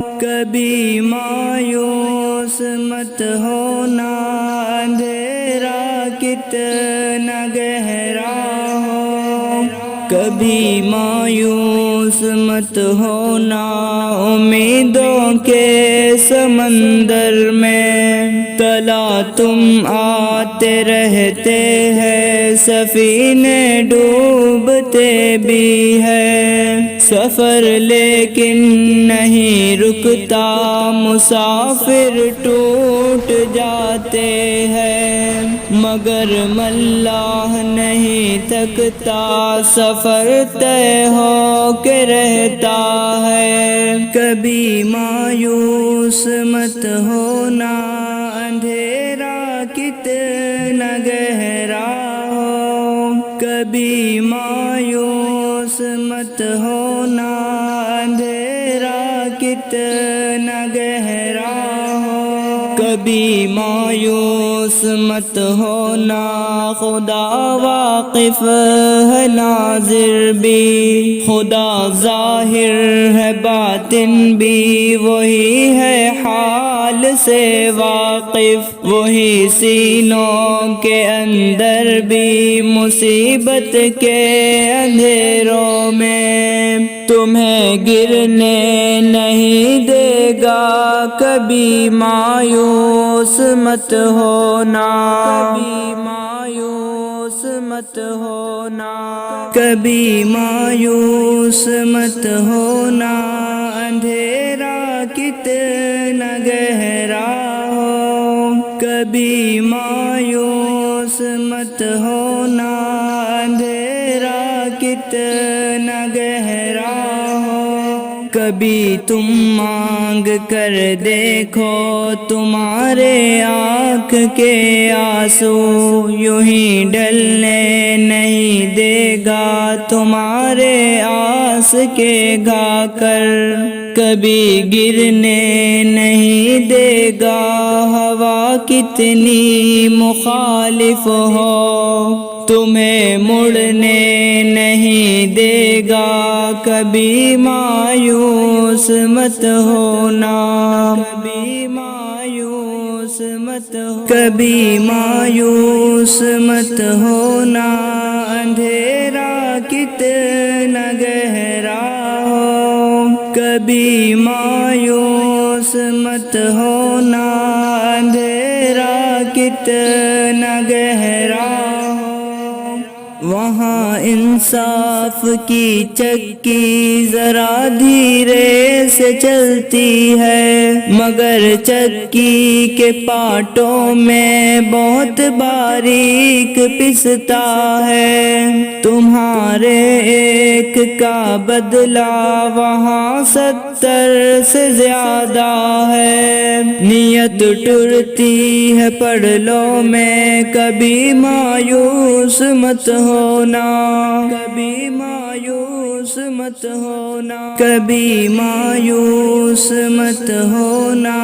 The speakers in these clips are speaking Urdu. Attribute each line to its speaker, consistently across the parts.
Speaker 1: کبھی مایوس مت ہونا، اندھیرا کتنا گہرا ہو، کبھی مایوس مت ہونا، امیدوں کے سمندر میں تلا تم آتے رہتے ہیں، سفینے ڈوبتے بھی ہیں، سفر لیکن نہیں رکتا، مسافر ٹوٹ جاتے ہیں، مگر ملاح نہیں تھکتا، سفر طے ہو کے رہتا ہے، کبھی مایوس مت ہونا، اندھیرا کتنا گہرا ہو، کبھی مایوس مت ہونا، اندھیرا کتنا گہرا ہو، کبھی مایوس مت ہونا، خدا واقف ہے ناظر بھی، خدا ظاہر ہے باطن بھی، وہی ہے حال سے واقف، وہی سینوں کے اندر بھی، مصیبت کے اندھیروں میں تمہیں گرنے نہیں دے گا، کبھی مایوس مت ہونا، کبھی مایوس مت ہونا، کبھی مایوس مت ہونا، اندھیرا کتنا گہرا ہو، کبھی مایوس مت ہونا، اندھیرا کتنا گہرا ہو، کبھی تم مانگ کر دیکھو، تمہارے آنکھ کے آنسو یوں ہی ڈلنے نہیں دے گا، تمہارے آس کے گھا کر کبھی گرنے نہیں دے گا، ہوا کتنی مخالف ہو تمہیں مڑنے نہیں دے گا، کبھی مایوس مت ہونا، کبھی مایوس مت ہونا، کبھی مایوس مت ہونا، اندھیرا کتنا گہرا ہو، کبھی مایوس مت ہونا، اندھیرا کتنا گہرا ہو، وہاں انصاف کی چکی ذرا دھیرے سے چلتی ہے، مگر چکی کے پانٹوں میں بہت باریک پستا ہے، تمہارے ایک کا بدلہ وہاں 70 سے زیادہ ہے، نیت ٹرتی ہے پڑلوں میں، کبھی مایوس مت ہونا، کبھی مایوس مت ہونا، کبھی مایوس مت ہونا،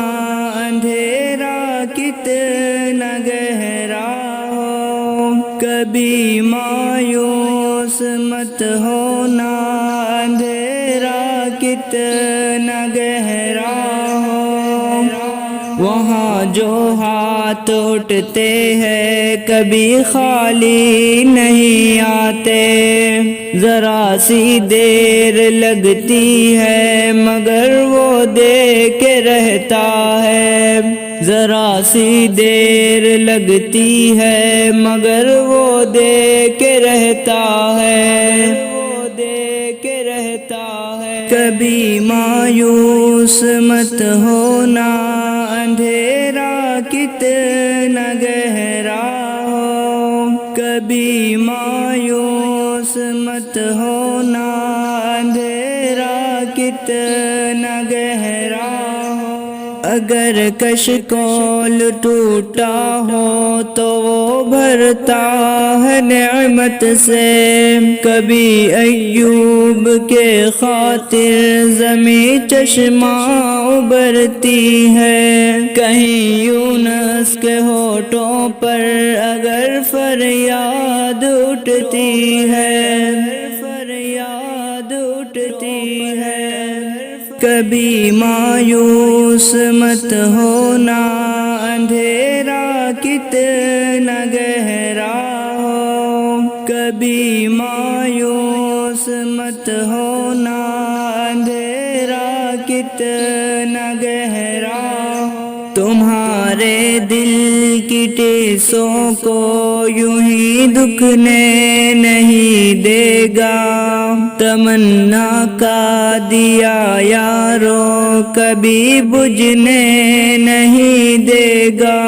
Speaker 1: اندھیرا کتنا گہرا ہو، کبھی مایوس مت ہونا، اندھیرا کتنا گہرا ہو، وہاں جو ہاتھ اٹھتے ہیں کبھی خالی نہیں آتے، ذرا سی دیر لگتی ہے مگر وہ دے کے رہتا ہے، ذرا سی دیر لگتی ہے مگر وہ دے کے رہتا ہے، وہ دے کے رہتا ہے، کبھی مایوس مت ہونا، اندھیرا کتنا گہرا ہو، کبھی مایوس مت ہونا، اندھیرا کتنا گہرا ہو، اگر کشکول ٹوٹا ہو تو وہ بھرتا ہے نعمت سے، کبھی ایوب کے خاطر زمیں چشمہ ابھرتی ہے، کہیں یونس کے ہونٹوں پر اگر فریاد اٹھتی ہے، فریاد اٹھتی ہے، کبھی مایوس مت ہونا، اندھیرا کتنا گہرا ہو، کبھی مایوس مت ہونا، اندھیرا کتنا گہرا ہو، تمہارے دل کی ٹھیسوں کو یوں ہی دکھنے نہیں دے گا، تمنا کا دیا یارو کبھی بجھنے نہیں دے گا،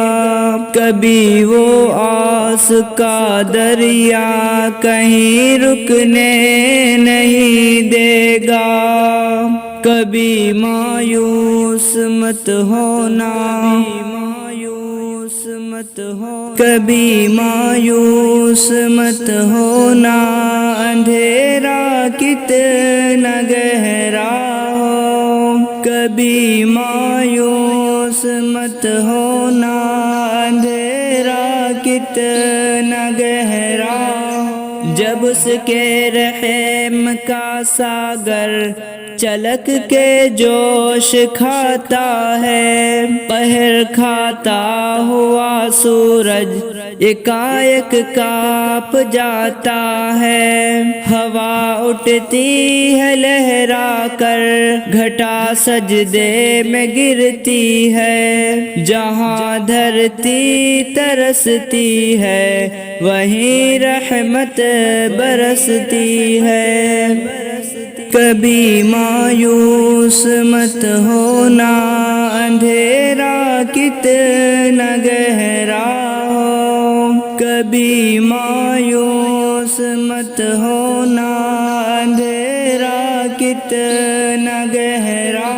Speaker 1: کبھی وہ آس کا دریا کہیں رکنے نہیں دے گا، کبھی مایوس مت ہونا، کبھی مایوس مت ہونا، اندھیرا کتنا گہرا ہو، کبھی مایوس مت ہونا، اندھیرا کتنا گہرا ہو، جب اس کے رحم کا ساگر چلک کے جوش کھاتا ہے، قہر کھاتا ہوا سورج ایک کانپ جاتا ہے، ہوا اٹھتی ہے لہرا کر گھٹا سجدے میں گرتی ہے، جہاں دھرتی ترستی ہے وہیں رحمت برستی ہے، کبھی مایوس مت ہونا، اندھیرا کتنا گہرا ہو، کبھی مایوس مت ہونا، اندھیرا کتنا گہرا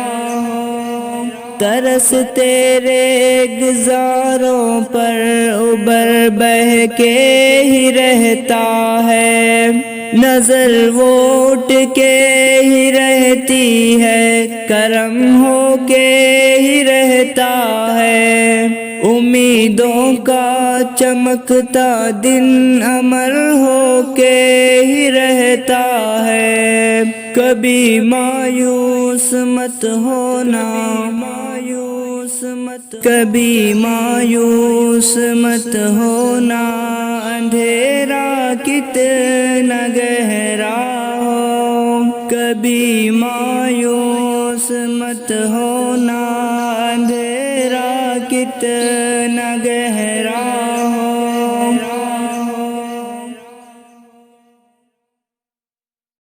Speaker 1: ہو، ترس تیرے گزاروں پر ابر بہہ کے ہی رہتا ہے، نظر وہ اٹھ کے ہی رہتی ہے، کرم ہو کے ہی رہتا ہے، امیدوں کا چمکتا دن امر ہو کے ہی رہتا ہے، کبھی مایوس مت ہونا، کبھی مایوس مت ہونا، اندھیرا کتنا گہرا ہو، کبھی مایوس مت ہونا، اندھیرا کتنا گہرا